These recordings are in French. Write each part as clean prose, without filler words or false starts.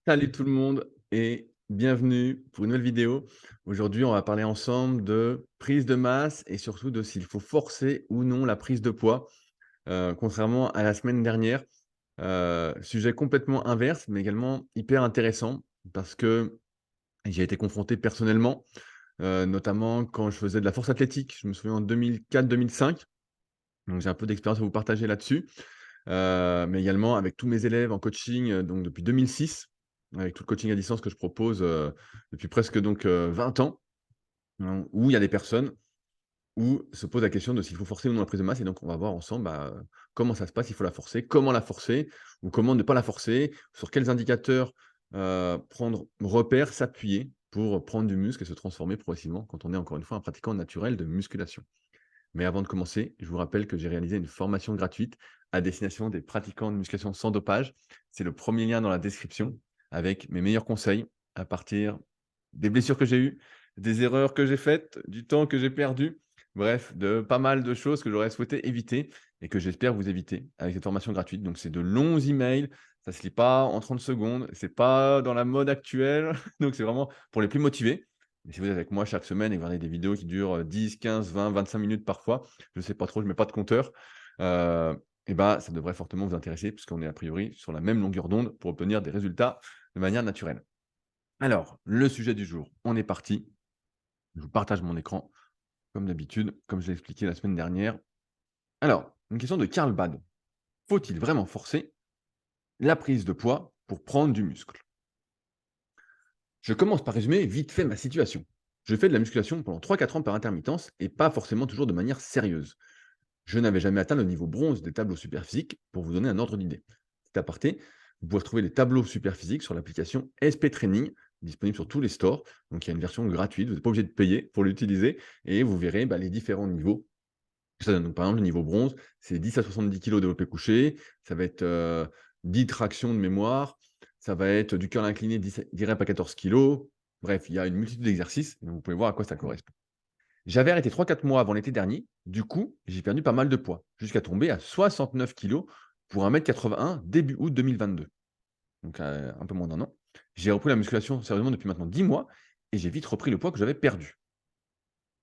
Salut tout le monde et bienvenue pour une nouvelle vidéo. Aujourd'hui, on va parler ensemble de prise de masse et surtout de s'il faut forcer ou non la prise de poids, contrairement à la semaine dernière. Sujet complètement inverse, mais également hyper intéressant parce que j'ai été confronté personnellement, notamment quand je faisais de la force athlétique. Je me souviens en 2004-2005, donc j'ai un peu d'expérience à vous partager là-dessus. Mais également avec tous mes élèves en coaching, donc depuis 2006, avec tout le coaching à distance que je propose, depuis presque donc 20 ans, où il y a des personnes où se pose la question de s'il faut forcer ou non la prise de masse et donc on va voir ensemble, comment ça se passe, il faut la forcer, comment la forcer ou comment ne pas la forcer, sur quels indicateurs, prendre repère, s'appuyer pour prendre du muscle et se transformer progressivement quand on est encore une fois un pratiquant naturel de musculation. Mais avant de commencer, je vous rappelle que j'ai réalisé une formation gratuite à destination des pratiquants de musculation sans dopage. C'est le premier lien dans la description avec mes meilleurs conseils à partir des blessures que j'ai eues, des erreurs que j'ai faites, du temps que j'ai perdu, bref, de pas mal de choses que j'aurais souhaité éviter et que j'espère vous éviter avec cette formation gratuite. Donc, c'est de longs emails, ça se lit pas en 30 secondes, c'est pas dans la mode actuelle, donc c'est vraiment pour les plus motivés. Mais si vous êtes avec moi chaque semaine et que vous regardez des vidéos qui durent 10, 15, 20, 25 minutes parfois, je ne sais pas trop, je ne mets pas de compteur, et ben, ça devrait fortement vous intéresser puisqu'on est a priori sur la même longueur d'onde pour obtenir des résultats de manière naturelle. Alors, le sujet du jour, on est parti. Je vous partage mon écran comme d'habitude, comme je l'ai expliqué la semaine dernière. Alors, une question de Karl Bad. Faut-il vraiment forcer la prise de poids pour prendre du muscle? Je commence par résumer vite fait ma situation. Je fais de la musculation pendant 3-4 ans par intermittence et pas forcément toujours de manière sérieuse. Je n'avais jamais atteint le niveau bronze des tableaux superphysiques pour vous donner un ordre d'idée. Petit aparté, vous pouvez retrouver les tableaux superphysiques sur l'application SP Training, disponible sur tous les stores. Donc il y a une version gratuite, vous n'êtes pas obligé de payer pour l'utiliser et vous verrez les différents niveaux. Ça donne donc par exemple le niveau bronze, c'est 10 à 70 kg développé couché, ça va être 10 tractions de mémoire, ça va être du curl incliné 10 reps à 14 kg. Bref, il y a une multitude d'exercices, et donc vous pouvez voir à quoi ça correspond. J'avais arrêté 3-4 mois avant l'été dernier, du coup, j'ai perdu pas mal de poids, jusqu'à tomber à 69 kg pour 1,81 m début août 2022, donc un peu moins d'un an. J'ai repris la musculation sérieusement depuis maintenant 10 mois et j'ai vite repris le poids que j'avais perdu.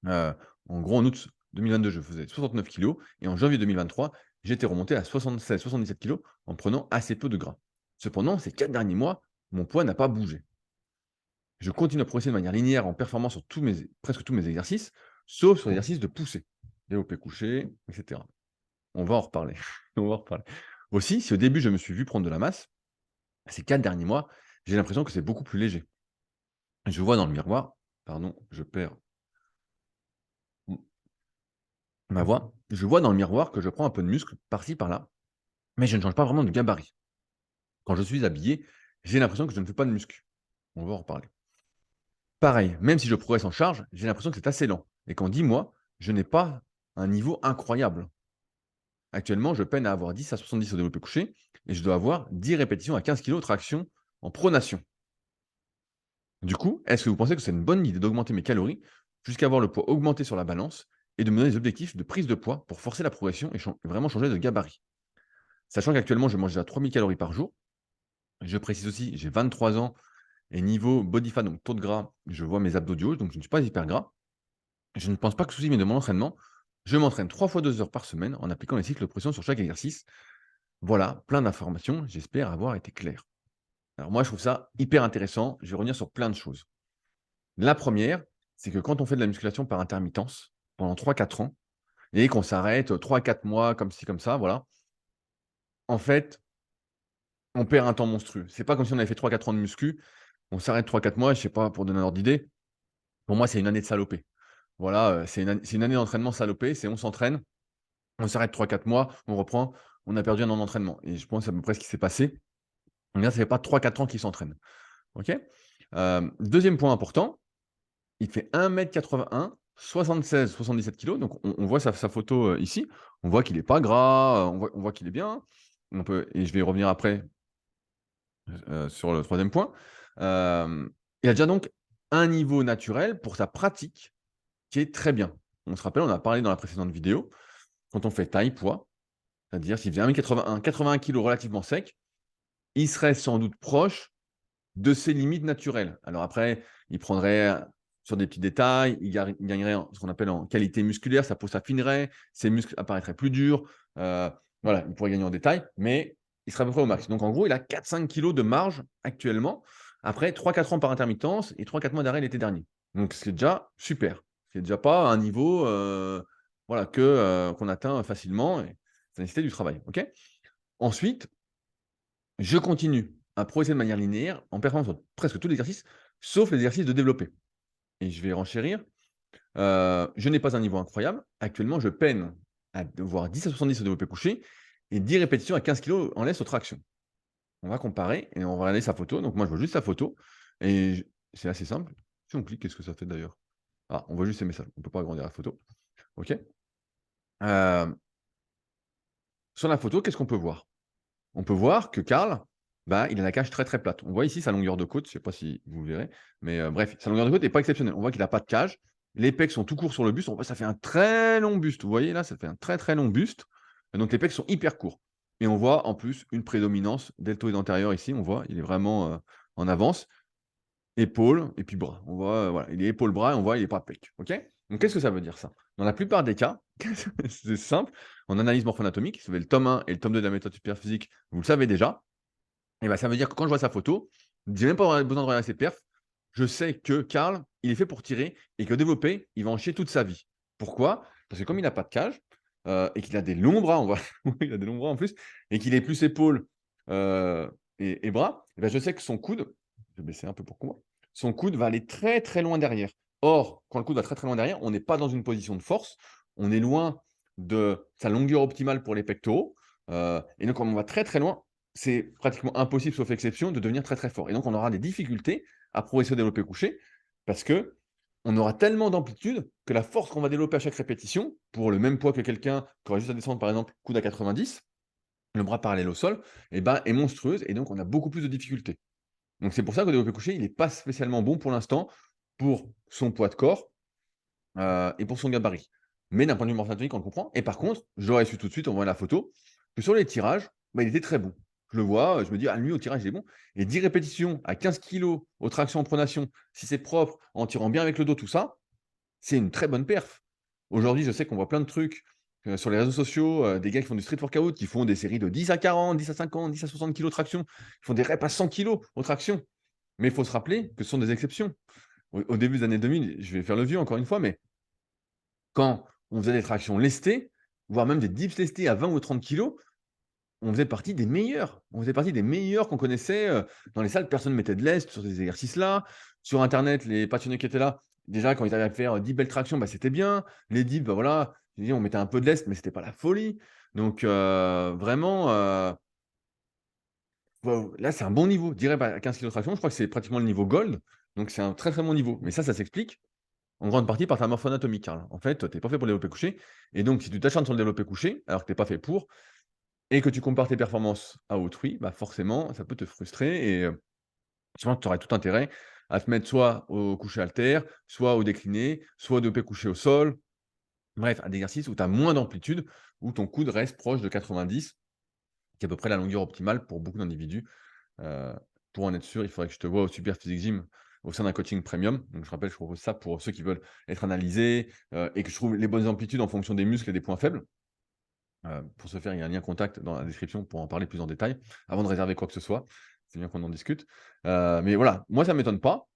Heu, En gros, en août 2022, je faisais 69 kg et en janvier 2023, j'étais remonté à 76-77 kg en prenant assez peu de gras. Cependant, ces 4 derniers mois, mon poids n'a pas bougé. Je continue à progresser de manière linéaire en performance sur presque tous mes exercices, sauf sur l'exercice de poussée, développé couché, et cetera. On va en reparler, on va en reparler. Aussi, si au début je me suis vu prendre de la masse, ces 4 derniers mois, j'ai l'impression que c'est beaucoup plus léger. Je vois dans le miroir, pardon, je perds m ma voix, je vois dans le miroir que je prends un peu de muscle par-ci par-là, mais je ne change pas vraiment de gabarit. Quand je suis habillé, j'ai l'impression que je ne fais pas de muscu. On va en reparler. Pareil, même si je progresse en charge, j'ai l'impression que c'est assez lent et qu'en 10 mois, je n'ai pas un niveau incroyable. Actuellement, je peine à avoir 10 à 70 au développé couché et je dois avoir 10 répétitions à 15 kg de traction en pronation. Du coup, est-ce que vous pensez que c'est une bonne idée d'augmenter mes calories jusqu'à voir le poids augmenter sur la balance et de me donner des objectifs de prise de poids pour forcer la progression et vraiment changer de gabarit? Sachant qu'actuellement, je mange déjà 3000 calories par jour. Je précise aussi, j'ai 23 ans et niveau body fat, donc taux de gras, je vois mes abdos du haut, donc je ne suis pas hyper gras. Je ne pense pas que ceci vienne de mon entraînement. Je m'entraîne 3 fois 2 heures par semaine en appliquant les cycles de pression sur chaque exercice. Voilà, plein d'informations, j'espère avoir été clair. Alors moi, je trouve ça hyper intéressant, je vais revenir sur plein de choses. La première, c'est que quand on fait de la musculation par intermittence, pendant 3-4 ans, et qu'on s'arrête 3 à 4 mois comme ci, comme ça, voilà, en fait, on perd un temps monstrueux. C'est pas comme si on avait fait 3-4 ans de muscu, on s'arrête 3-4 mois, je sais pas, pour donner un ordre d'idée, pour moi, c'est une année de salopé. Voilà, c'est une année d'entraînement salopé, c'est on s'entraîne, on s'arrête 3-4 mois, on reprend, on a perdu un an d'entraînement et je pense que c'est à peu près ce qui s'est passé. Donc là, ça fait pas 3-4 ans qu'il s'entraîne. OK? 2e point important, il fait 1,81 m, 76-77 kg, donc on voit sa photo, ici. On voit qu'il est pas gras, on voit qu'il est bien. On peut et je vais y revenir après, sur le 3e point. Il a déjà donc un niveau naturel pour sa pratique qui est très bien. On se rappelle, on a parlé dans la précédente vidéo, quand on fait taille-poids, c'est-à-dire s'il faisait 1,81 m, 81 kg relativement sec, il serait sans doute proche de ses limites naturelles. Alors après, il prendrait sur des petits détails, il gagnerait ce qu'on appelle en qualité musculaire, sa peau s'affinerait, ses muscles apparaîtraient plus durs, voilà, il pourrait gagner en détail, mais il serait à peu près au max. Donc en gros, il a 4-5 kilos de marge actuellement, après 3-4 ans par intermittence et 3-4 mois d'arrêt l'été dernier. Donc c'est déjà super. C'est déjà pas un niveau, voilà, qu'on atteint facilement et ça nécessitait du travail, OK? Ensuite, je continue à progresser de manière linéaire en performance sur presque tous les exercices, sauf les exercices de développé et je vais renchérir. Je n'ai pas un niveau incroyable. Actuellement, je peine à devoir 10 à 70 au développé couché et 10 répétitions à 15 kilos en laisse aux tractions. On va comparer et on va regarder sa photo. Donc moi, je vois juste sa photo et c'est assez simple. Si on clique, qu'est-ce que ça fait d'ailleurs? Ah, on voit juste ces messages. On ne peut pas agrandir la photo. OK? Hem, Sur la photo, qu'est-ce qu'on peut voir? On peut voir que Karl, bah, il a la cage très, très plate. On voit ici sa longueur de côte, je ne sais pas si vous verrez, mais bref, sa longueur de côte n'est pas exceptionnelle. On voit qu'il a pas de cage. Les pecs sont tout courts sur le buste. On voit ça fait un très long buste. Vous voyez là, ça fait un très, très long buste. Et donc les pecs sont hyper courts et on voit en plus une prédominance deltoïde antérieur ici. On voit, il est vraiment, en avance. Épaules et puis bras. On voit, voilà, il est épaule-bras et on voit il est pas pec. OK? Donc qu'est-ce que ça veut dire ça? Dans la plupart des cas, c'est simple, en analyse morpho-anatomique, si vous avez le tome 1 et le tome 2 de la méthode Superphysique, vous le savez déjà. Et bah, ça veut dire que quand je vois sa photo, j'ai même pas besoin de regarder ses perfs. Je sais que Karl, il est fait pour tirer et que développer, il va en chier toute sa vie. Pourquoi? Parce que comme il n'a pas de cage, et qu'il a des longs bras, on voit il a des longs bras en plus, et qu'il est plus épaules, et bras, et bah, je sais que son coude, je vais baisser un peu pour qu'on voit, son coude va aller très, très loin derrière. Or, quand le coude va très, très loin derrière, on n'est pas dans une position de force, on est loin de sa longueur optimale pour les pectoraux, et donc comme on va très, très loin, c'est pratiquement impossible, sauf exception, de devenir très, très fort et donc on aura des difficultés à progresser au développé couché parce qu'on aura tellement d'amplitude que la force qu'on va développer à chaque répétition, pour le même poids que quelqu'un qui aurait juste à descendre, par exemple, coude à 90, le bras parallèle au sol, et ben, est monstrueuse et donc on a beaucoup plus de difficultés. Donc c'est pour ça qu'au développé couché, il n'est pas spécialement bon pour l'instant pour son poids de corps, et pour son gabarit. Mais d'un point de vue morphologique, on le comprend et par contre, j'aurais su tout de suite en voyant la photo que sur les tirages, bah, il était très bon. Je le vois, je me dis: «Ah lui au tirage il est bon» et 10 répétitions à 15 kilos aux tractions en pronation, si c'est propre, en tirant bien avec le dos, tout ça, c'est une très bonne perf. Aujourd'hui, je sais qu'on voit plein de trucs, sur les réseaux sociaux, des gars qui font du street workout, qui font des séries de 10 à 40, 10 à 50, 10 à 60 kilos de traction. Ils font des reps à 100 kilos aux tractions. Mais il faut se rappeler que ce sont des exceptions. Au début des années 2000, je vais faire le vieux encore une fois, mais quand on faisait des tractions lestées, voire même des dips lestés à 20 ou 30 kilos, on faisait partie des meilleurs. On faisait partie des meilleurs qu'on connaissait, dans les salles, personne mettait de lest sur ces exercices-là. Sur internet, les passionnés qui étaient là, déjà quand ils arrivaient à faire 10 belles tractions, bah, c'était bien. Les dips, bah, voilà, je veux dire, on mettait un peu de lest, mais c'était pas la folie. Donc vraiment, waouh, là, c'est un bon niveau. Je dirais, bah, à 15 kilogrammes de traction, je crois que c'est pratiquement le niveau gold, donc c'est un très, très bon niveau. Mais ça s'explique en grande partie par ta morpho anatomique, Karl. En fait, tu es pas fait pour le développé couché et donc si tu t'acharnes sur le développé couché, alors que tu es pas fait pour et que tu compares tes performances à autrui, bah, forcément, ça peut te frustrer et je pense que tu aurais tout intérêt à te mettre soit au couché haltère, soit au décliné, soit au développé couché au sol. Bref, à des exercices où tu as moins d'amplitude, où ton coude reste proche de 90, qui est à peu près la longueur optimale pour beaucoup d'individus. Heu, pour en être sûr, il faudrait que je te voie au Super Physique Gym au sein d'un coaching premium. Donc je rappelle, je propose ça pour ceux qui veulent être analysés, et que je trouve les bonnes amplitudes en fonction des muscles et des points faibles. Pour ce faire, il y a un lien contact dans la description pour en parler plus en détail. Avant de réserver quoi que ce soit, c'est bien qu'on en discute. Mais voilà, moi ça ne m'étonne pas,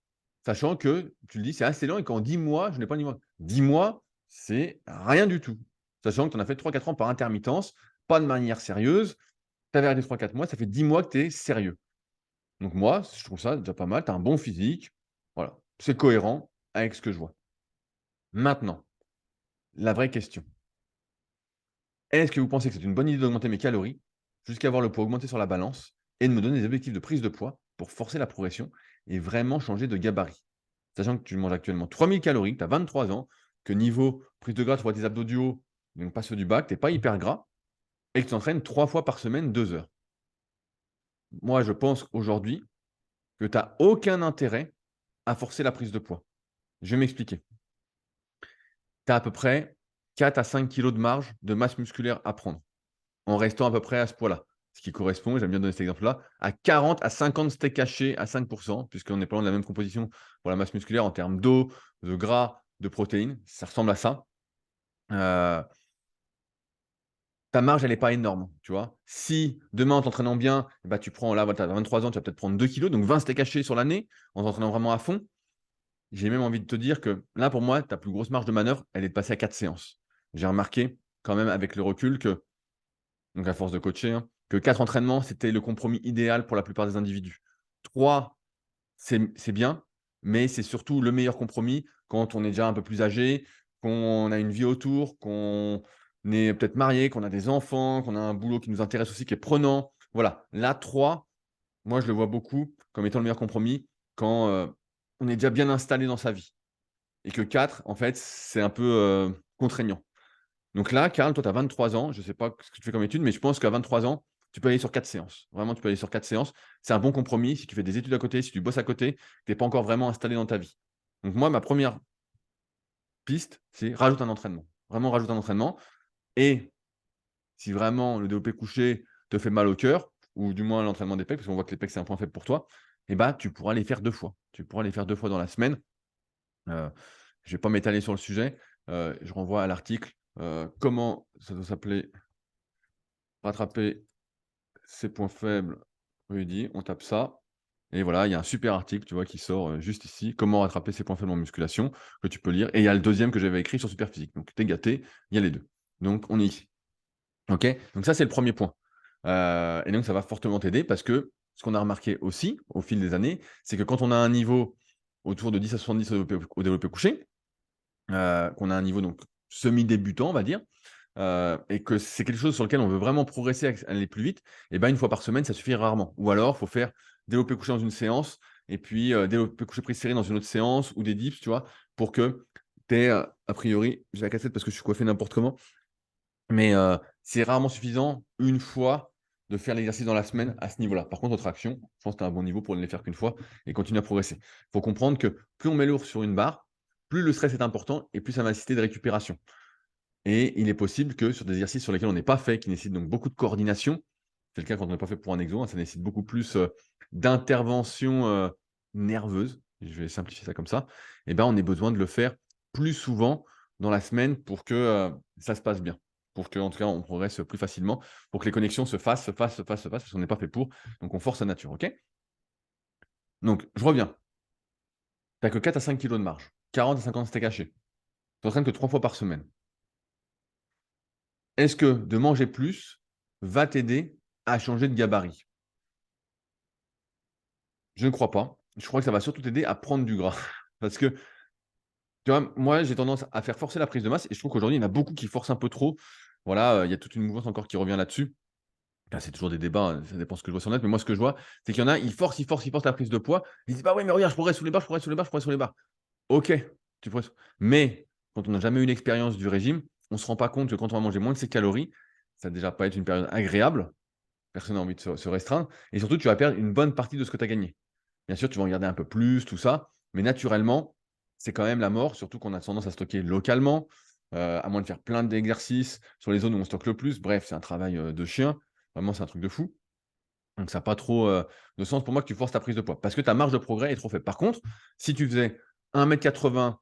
sachant que tu le dis, c'est assez lent et qu'en 10 mois, je n'ai pas le niveau. 10 mois, c'est rien du tout. Sachant que tu en as fait 3-4 ans par intermittence, pas de manière sérieuse. Tu avais arrêté 3-4 mois, ça fait 10 mois que tu es sérieux. Donc moi, je trouve ça déjà pas mal, tu as un bon physique, voilà, c'est cohérent avec ce que je vois. Maintenant, la vraie question, est-ce que vous pensez que c'est une bonne idée d'augmenter mes calories jusqu'à avoir le poids augmenté sur la balance et de me donner des objectifs de prise de poids pour forcer la progression et vraiment changer de gabarit? Sachant que tu manges actuellement 3000 calories, tu as 23 ans, que niveau prise de gras, tu vois tes abdos du haut, donc pas ceux du bas, que tu pas hyper gras et que tu t'entraînes 3 fois par semaine, 2 heures. Moi, je pense aujourd'hui que tu as aucun intérêt à forcer la prise de poids. Je vais m'expliquer. Tu as à peu près 4 à 5 kilos de marge de masse musculaire à prendre, en restant à peu près à ce poids-là. ce qui correspond, j'aime bien donner cet exemple-là, à 40 à 50 steaks hachés à 5 puisqu'on est pas loin de la même composition pour la masse musculaire en termes d'eau, de gras, de protéines. Ça ressemble à ça. Heu, Ta marge, elle est pas énorme, tu vois? Si demain, en t'entraînant bien, bah, tu prends là, voilà, tu as 23 ans, tu vas peut-être prendre 2 kilos, donc 20 steaks hachés sur l'année, en t'entraînant vraiment à fond. J'ai même envie de te dire que là, pour moi, ta plus grosse marge de manœuvre, elle est de passer à 4 séances. J'ai remarqué quand même avec le recul que, donc à force de coacher, hein, que 4 entraînements, c'était le compromis idéal pour la plupart des individus. 3, c'est bien, mais c'est surtout le meilleur compromis quand on est déjà un peu plus âgé, qu'on a une vie autour, qu'on est peut-être marié, qu'on a des enfants, qu'on a un boulot qui nous intéresse aussi, qui est prenant. Voilà, là 3, moi je le vois beaucoup comme étant le meilleur compromis quand, on est déjà bien installé dans sa vie et que 4, en fait, c'est un peu, contraignant. Donc là, Karl, toi, tu as 23 ans. Je ne sais pas ce que tu fais comme études, mais je pense qu'à 23 ans, tu peux aller sur 4 séances. Vraiment, tu peux aller sur 4 séances. C'est un bon compromis si tu fais des études à côté, si tu bosses à côté, tu es pas encore vraiment installé dans ta vie. Donc moi, ma première piste, c'est rajoute un entraînement. Vraiment, rajoute un entraînement et si vraiment le développé couché te fait mal au cœur ou du moins l'entraînement des pecs, parce qu'on voit que les pecs, c'est un point faible pour toi, et bah, tu pourras les faire 2 fois. Tu pourras les faire 2 fois dans la semaine. Heu, je vais pas m'étaler sur le sujet, je renvoie à l'article, comment ça doit s'appeler? Rattraper ses points faibles, Rudy, on tape ça et voilà, il y a un super article, tu vois, qui sort, juste ici. Comment rattraper ses points faibles en musculation, que tu peux lire et il y a le deuxième que j'avais écrit sur Superphysique. Donc tu es gâté, il y a les 2. Donc on est ici. OK? Donc ça, c'est le premier point. Et donc ça va fortement t'aider parce que ce qu'on a remarqué aussi au fil des années, c'est que quand on a un niveau autour de 10 à 70 au développé couché, qu'on a un niveau donc semi-débutant, on va dire, et que c'est quelque chose sur lequel on veut vraiment progresser, aller plus vite, et ben, une fois par semaine, ça suffit rarement. Ou alors, faut faire développé couché dans une séance et puis, développé couché prise serré dans une autre séance ou des dips, tu vois? Pour que tu aies, a priori, j'ai la cassette parce que je suis coiffé n'importe comment, mais, c'est rarement suffisant, une fois, de faire l'exercice dans la semaine à ce niveau-là. Par contre, aux tractions, je pense que tu as un bon niveau pour ne les faire qu'une fois et continuer à progresser. Il faut comprendre que plus on met lourd sur une barre, plus le stress est important et plus ça va nécessiter de récupération. Et il est possible que sur des exercices sur lesquels on n'est pas fait, qui nécessitent donc beaucoup de coordination, c'est le cas quand on n'est pas fait pour un exo, hein, ça nécessite beaucoup plus, d'intervention, nerveuse, je vais simplifier ça comme ça, et ben, on a besoin de le faire plus souvent dans la semaine pour que, ça se passe bien. Pour qu'en tout cas, on progresse plus facilement, pour que les connexions se fassent, parce qu'on n'est pas fait pour, donc on force la nature, OK? Donc je reviens, tu as que 4 à 5 kilos de marge, 40 à 50 steaks hachés. Tu t'entraînes que 3 fois par semaine. Est-ce que de manger plus va t'aider à changer de gabarit? Je ne crois pas. Je crois que ça va surtout t'aider à prendre du gras. Parce que, tu vois, moi, j'ai tendance à faire forcer la prise de masse et je trouve qu'aujourd'hui, il y en a beaucoup qui forcent un peu trop. Voilà, il y a toute une mouvance encore qui revient là-dessus. Enfin, c'est toujours des débats, ça dépend ce que je vois sur net, mais moi, ce que je vois, c'est qu'il y en a, ils forcent, ils forcent, ils forcent la prise de poids. Ils disent: «Bah oui, mais regarde, je progresse sous les barres, je progresse sous les barres, je progresse sous les barres». OK, tu progresses. Mais quand on n'a jamais eu l'expérience du régime, on ne se rend pas compte que quand on va manger moins de ses calories, ça va déjà pas être une période agréable. Personne n'a envie de se restreindre et surtout, tu vas perdre une bonne partie de ce que tu as gagné. Bien sûr, tu vas en garder un peu plus, tout ça, mais naturellement, c'est quand même la mort, surtout qu'on a tendance à stocker localement, à moins de faire plein d'exercices sur les zones où on stocke le plus. Bref, c'est un travail, de chien. Vraiment, c'est un truc de fou. Donc ça a pas trop, de sens pour moi que tu forces ta prise de poids, parce que ta marge de progrès est trop faible. Par contre, si tu faisais 1,80 m,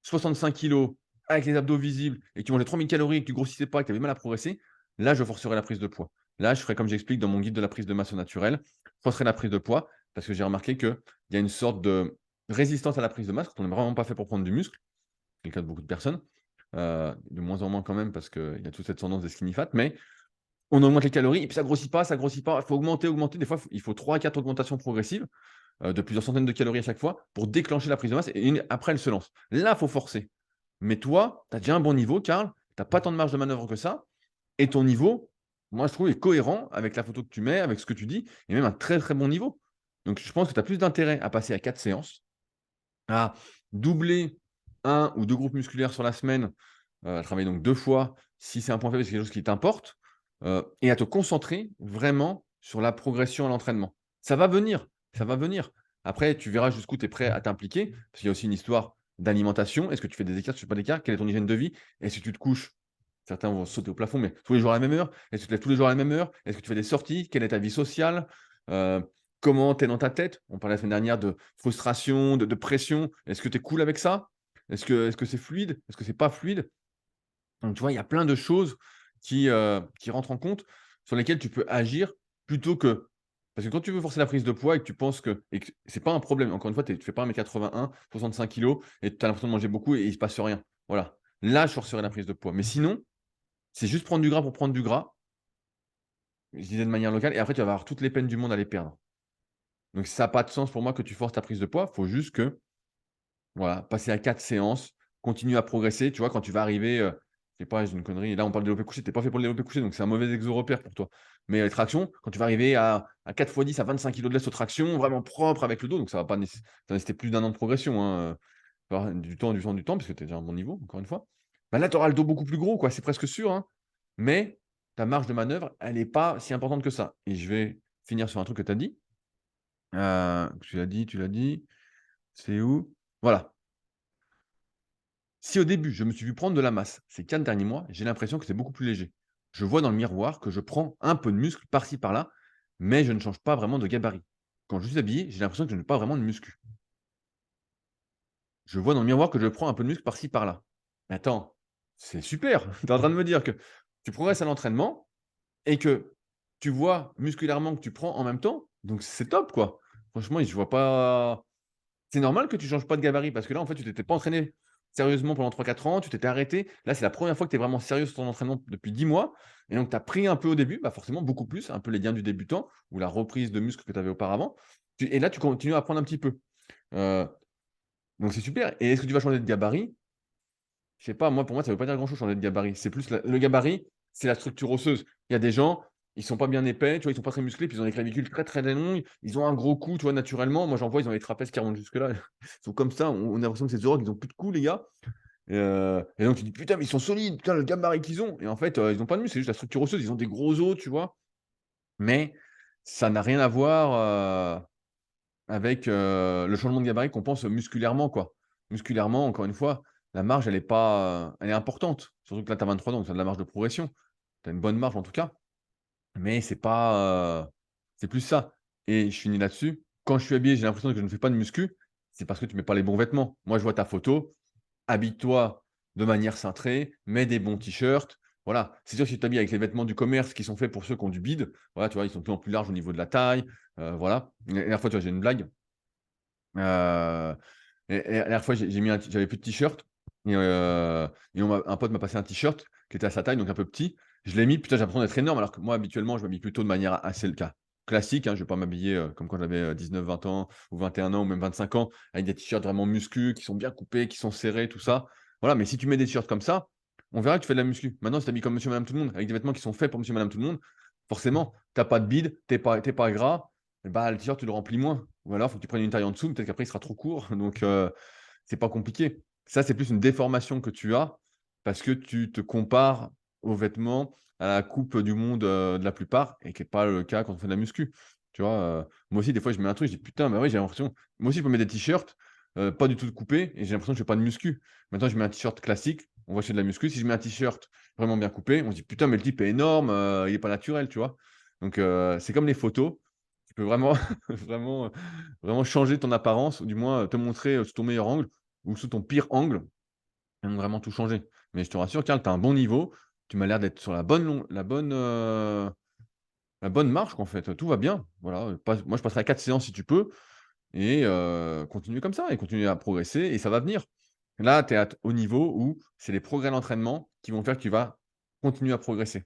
65 kilos, avec les abdos visibles et que tu mangeais 3000 calories et que tu grossissais pas et que tu avais mal à progresser, là, je forcerais la prise de poids. Là, je ferais comme j'explique dans mon guide de la prise de masse au naturel, je forcerais la prise de poids parce que j'ai remarqué qu'il y a une sorte de résistance à la prise de masse quand on n'est vraiment pas fait pour prendre du muscle. C'est le cas de beaucoup de personnes, de moins en moins quand même parce qu'il y a toute cette tendance des skinny fat, mais on augmente les calories et puis ça grossit pas, ça grossit pas. Il faut augmenter, augmenter. Des fois, il faut 3 à 4 augmentations progressives, de plusieurs centaines de calories à chaque fois pour déclencher la prise de masse et après elle se lance. Là, il faut forcer. Mais toi, tu as déjà un bon niveau, Karl, tu as pas tant de marge de manœuvre que ça et ton niveau, moi, je trouve, est cohérent avec la photo que tu mets, avec ce que tu dis et même un très, très bon niveau. Donc je pense que tu as plus d'intérêt à passer à 4 séances, à doubler un ou 2 groupes musculaires sur la semaine, à travailler donc 2 fois, si c'est un point faible, c'est quelque chose qui t'importe, et à te concentrer vraiment sur la progression à l'entraînement. Ça va venir, ça va venir. Après, tu verras jusqu'où tu es prêt à t'impliquer, parce qu'il y a aussi une histoire d'alimentation. Est-ce que tu fais des écarts, tu fais pas d'écarts? Quelle est ton hygiène de vie? Est-ce que tu te couches Certains vont sauter au plafond, mais tous les jours à la même heure? Est-ce que tu te lèves tous les jours à la même heure? Est-ce que tu fais des sorties? Quelle est ta vie sociale? Heu, Comment tu es dans ta tête? On parlait la semaine dernière de frustration, de pression. Est-ce que tu es cool avec ça? Est-ce que c'est fluide? Est-ce que c'est pas fluide? Donc tu vois, il y a plein de choses qui rentrent en compte, sur lesquelles tu peux agir plutôt que parce que quand tu veux forcer la prise de poids et que tu penses que c'est pas un problème, encore une fois, tu fais pas 1,81 m, 65 kilos et tu as l'impression de manger beaucoup et il se passe rien. Voilà. Là, je forcerai la prise de poids. Mais sinon, c'est juste prendre du gras pour prendre du gras, je disais de manière locale et après tu vas avoir toutes les peines du monde à les perdre. Donc ça a pas de sens pour moi que tu forces ta prise de poids. Faut juste que voilà, passer à 4 séances, continue à progresser. Tu vois, quand tu vas arriver, je sais pas, je dis une connerie, là, on parle de développé couché, tu es pas fait pour le développé couché, donc c'est un mauvais exo repère pour toi. Mais les tractions, quand tu vas arriver à 4 fois 10 à 25 kilos de laisse aux tractions, vraiment propre avec le dos, donc ça va pas ça va nécessiter plus d'1 an de progression, hein, tu vas avoir du temps, parce que tu es déjà à un bon niveau, encore une fois. Bah, là, tu auras le dos beaucoup plus gros, quoi, c'est presque sûr, hein. Mais ta marge de manœuvre, elle est pas si importante que ça. Et je vais finir sur un truc que tu as dit. Tu l'as dit, c'est où? Voilà. Si au début, je me suis vu prendre de la masse, ces 4 derniers mois, j'ai l'impression que c'est beaucoup plus léger. Je vois dans le miroir que je prends un peu de muscle par-ci par-là, mais je ne change pas vraiment de gabarit. Quand je suis habillé, j'ai l'impression que je n'ai pas vraiment de muscu. Je vois dans le miroir que je prends un peu de muscle par-ci par-là. Mais attends, c'est super! Tu es en train de me dire que tu progresses à l'entraînement et que tu vois musculairement que tu prends en même temps, donc c'est top, quoi. Franchement, je vois pas. C'est normal que tu changes pas de gabarit parce que là, en fait, tu t'étais pas entraîné sérieusement pendant 3 4 ans, tu t'étais arrêté. Là, c'est la première fois que tu es vraiment sérieux sur ton entraînement depuis 10 mois et donc tu as pris un peu au début, bah, forcément beaucoup plus, un peu les gains du débutant ou la reprise de muscle que tu avais auparavant. Et là, tu continues à prendre un petit peu. Heu, donc c'est super et est-ce que tu vas changer de gabarit? Je sais pas, moi, pour moi, ça veut pas dire grand chose changer de gabarit. C'est plus le gabarit, c'est la structure osseuse. Il y a des gens, ils sont pas bien épais, tu vois? Ils sont pas très musclés, puis ils ont des clavicules très, très longues, ils ont un gros cou, tu vois? Naturellement. Moi, j'en vois, ils ont les trapèzes qui remontent jusque là. Ils sont comme ça, on a l'impression que c'est des orgues, ils ont plus de cou, les gars. Et donc tu dis: «Putain, mais ils sont solides, putain, le gabarit qu'ils ont» et en fait, ils ont pas de muscle, c'est juste la structure osseuse. Ils ont des gros os, tu vois? Mais ça n'a rien à voir, avec, le changement de gabarit qu'on pense musculairement, quoi. Musculairement, encore une fois, la marge, elle est pas, elle est importante. Surtout que là, tu as 23 ans, donc tu as de la marge de progression. Tu as une bonne marge en tout cas, mais c'est pas, c'est plus ça et je finis là-dessus. Quand je suis habillé, j'ai l'impression que je ne fais pas de muscu, c'est parce que tu mets pas les bons vêtements. Moi, je vois ta photo, habille-toi de manière cintrée, mets des bons t-shirts. Voilà, c'est sûr que si tu t'habilles avec les vêtements du commerce qui sont faits pour ceux qui ont du bide, voilà, tu vois, ils sont de plus en plus larges au niveau de la taille, voilà. La dernière fois, tu vois, j'ai une blague. Heu et la dernière fois, j'ai mis j'avais plus de t-shirt et un pote m'a passé un t-shirt qui était à sa taille, donc un peu petit. Je l'ai mis, putain, j'ai l'impression d'être énorme alors que moi, habituellement, je m'habille plutôt de manière assez classique, hein. Je vais pas m'habiller, comme quand j'avais, 19-20 ans ou 21 ans ou même 25 ans avec des t-shirts vraiment muscu, qui sont bien coupés, qui sont serrés, tout ça. Voilà, mais si tu mets des t-shirts comme ça, on verra que tu fais de la muscu. Maintenant, si tu t'habilles comme monsieur, madame, tout le monde, avec des vêtements qui sont faits pour monsieur, madame, tout le monde, forcément, tu as pas de bide, tu es pas gras, et bah, le t-shirt, tu le remplis moins. Ou alors, faut que tu prennes une taille en dessous, peut-être qu'après il sera trop court, donc c'est pas compliqué. Ça, c'est plus une déformation que tu as parce que tu te compares aux vêtements, à la coupe du monde, de la plupart et qui est pas le cas quand on fait de la muscu. Tu vois? Moi aussi, des fois, je mets un truc, je dis: «Putain, bah, ouais, j'ai l'impression» moi aussi, je peux mettre des t-shirts, pas du tout coupés et j'ai l'impression que je fais pas de muscu. Maintenant, je mets un t-shirt classique, on voit que c'est de la muscu. Si je mets un t-shirt vraiment bien coupé, on se dit: «Putain, mais le type est énorme, il est pas naturel», tu vois? Donc c'est comme les photos, tu peux vraiment vraiment, vraiment changer ton apparence ou du moins, te montrer, sous ton meilleur angle ou sous ton pire angle, et donc vraiment tout changer. Mais je te rassure, Karl, tu as un bon niveau, tu m'as l'air d'être sur la bonne marche, en fait, tout va bien. Voilà, passe moi je passerai à 4 séances si tu peux et continue comme ça et continue à progresser et ça va venir. Là, tu es au niveau où c'est les progrès d'entraînement qui vont faire que tu vas continuer à progresser.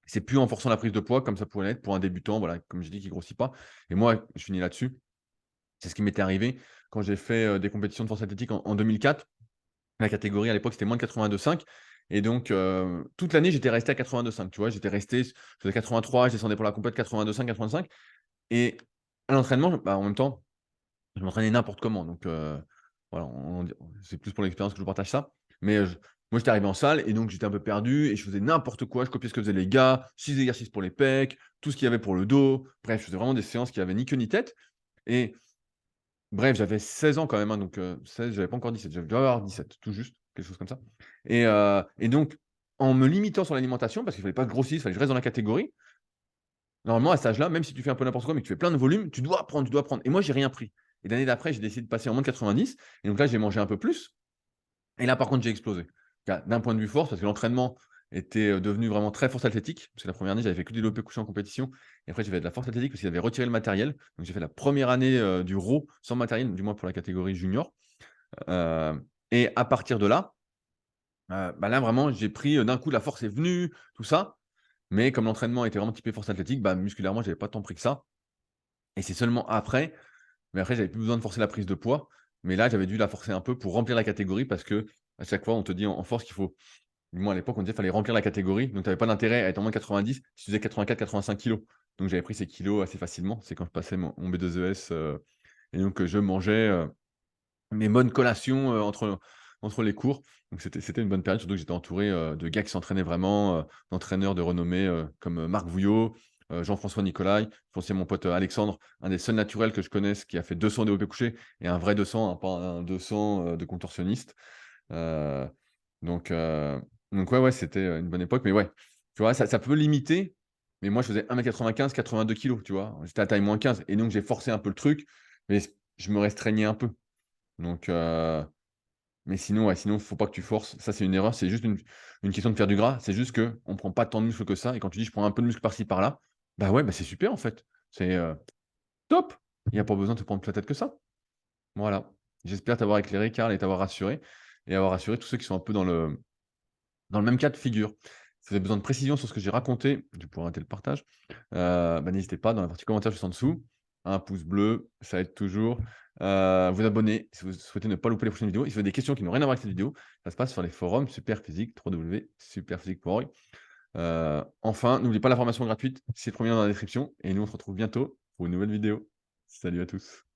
C'est plus en forçant la prise de poids comme ça pourrait l'être pour un débutant, voilà, comme j'ai dit, qui grossit pas et moi, je finis là-dessus, c'est ce qui m'était arrivé quand j'ai fait, des compétitions de force athlétique en 2004. La catégorie à l'époque, c'était moins de 82,5 et donc toute l'année, j'étais resté à 82,5, tu vois? J'étais resté je faisais 83, je descendais pour la compète 82,5 et à l'entraînement, bah, en même temps, je m'entraînais n'importe comment donc voilà, c'est plus pour l'expérience que je vous partage ça. Mais moi, j'étais arrivé en salle et donc j'étais un peu perdu et je faisais n'importe quoi. Je copiais ce que faisaient les gars, 6 exercices pour les pecs, tout ce qu'il y avait pour le dos. Bref, je faisais vraiment des séances qui avaient ni queue ni tête et bref, j'avais 16 ans quand même, hein, donc 16, j'avais pas encore 17, je devais avoir 17, tout juste, quelque chose comme ça et donc en me limitant sur l'alimentation, parce qu'il fallait pas que je grossisse, il fallait que je reste dans la catégorie. Normalement, à cet âge-là, même si tu fais un peu n'importe quoi, mais que tu fais plein de volume, tu dois prendre, tu dois prendre. Et moi, j'ai rien pris. Et l'année d'après, j'ai décidé de passer en moins de 90. Et donc là, j'ai mangé un peu plus. Et là, par contre, j'ai explosé. D'un point de vue force, parce que l'entraînement était devenu vraiment très force athlétique. Parce que la première année, j'avais fait que du développé couché en compétition. Et après, j'ai fait de la force athlétique parce qu'ils avaient retiré le matériel. Donc, j'ai fait la première année du RAW sans matériel, du moins pour la catégorie junior. Euh, et à partir de là, bah là, vraiment, j'ai pris d'un coup, la force est venue, tout ça. Mais comme l'entraînement était vraiment typé force athlétique, bah, musculairement, j'avais pas tant pris que ça. Et c'est seulement après, mais après, j'avais plus besoin de forcer la prise de poids. Mais là, j'avais dû la forcer un peu pour remplir la catégorie parce que à chaque fois, on te dit en force qu'il faut, du moins à l'époque, on disait qu'il fallait remplir la catégorie. Donc, tu avais pas d'intérêt à être en moins de 90 si tu faisais 84-85 kilos. Donc, j'avais pris ces kilos assez facilement. C'est quand je passais mon B2ES. Et donc, je mangeais mes bonnes collations entre les cours. Donc, c'était une bonne période, surtout que j'étais entouré de gars qui s'entraînaient vraiment, d'entraîneurs de renommée comme Marc Vouillot, Jean-François Nicolai. Aussi mon pote Alexandre, un des seuls naturels que je connaisse qui a fait 200 développé couché et un vrai 200, hein, pas un 200 de contorsionniste. Heu, donc heu, donc ouais, c'était une bonne époque. Mais ouais, tu vois, ça peut limiter, mais moi je faisais 1,95 m, 82 kilos, tu vois? J'étais à taille -15 et donc j'ai forcé un peu le truc, mais je me restreignais un peu. Donc mais sinon, ouais, sinon, faut pas que tu forces. Ça, c'est une erreur. C'est juste une question de faire du gras. C'est juste qu'on prend pas tant de muscle que ça et quand tu dis: «Je prends un peu de muscle par-ci par-là», bah ouais, bah c'est super en fait. C'est top! Il y a pas besoin de te prendre plus la tête que ça. Voilà. J'espère t'avoir éclairé, Karl, et t'avoir rassuré et avoir rassuré tous ceux qui sont un peu dans le même cas de figure. Si vous avez besoin de précision sur ce que j'ai raconté, tu pourras arrêter le partage, bah, n'hésitez pas dans la partie commentaires juste en dessous. Un pouce bleu, ça aide toujours. Vous abonner si vous souhaitez ne pas louper les prochaines vidéos. Et si vous avez des questions qui n'ont rien à voir avec cette vidéo, ça se passe sur les forums Superphysique, www.superphysique.org. Enfin, n'oubliez pas la formation gratuite, c'est le premier lien dans la description et nous on se retrouve bientôt pour une nouvelle vidéo. Salut à tous.